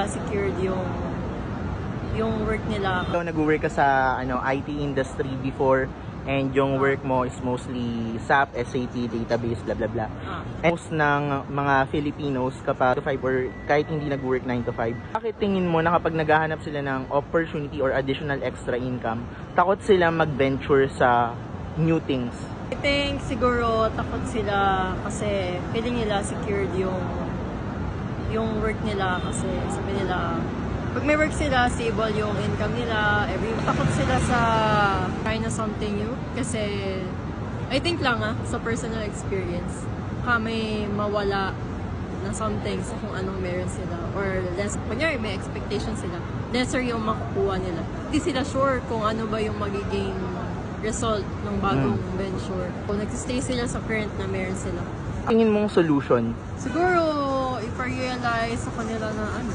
nila secured yung work nila. So, nag-work ka sa IT industry before and yung work mo is mostly SAP, SAP, database, blah blah blah. And most ng mga Filipinos kapag 9 to 5 or kahit hindi nag-work 9 to 5, bakit tingin mo na kapag naghahanap sila ng opportunity or additional extra income, takot sila mag-venture sa new things? I think siguro takot sila kasi feeling nila secured yung work nila kasi sabi nila pag may work sila, stable yung income nila, takot sila sa try na something new kasi I think lang sa personal experience may mawala na something sa kung anong meron sila or less, kunyari may expectation sila, lesser yung makukuha nila. Hindi sila sure kung ano ba yung magiging result ng bagong venture. Kung nagsistay sila sa current na meron sila. Tingin mong solution? Siguro, if I realize sa kanila na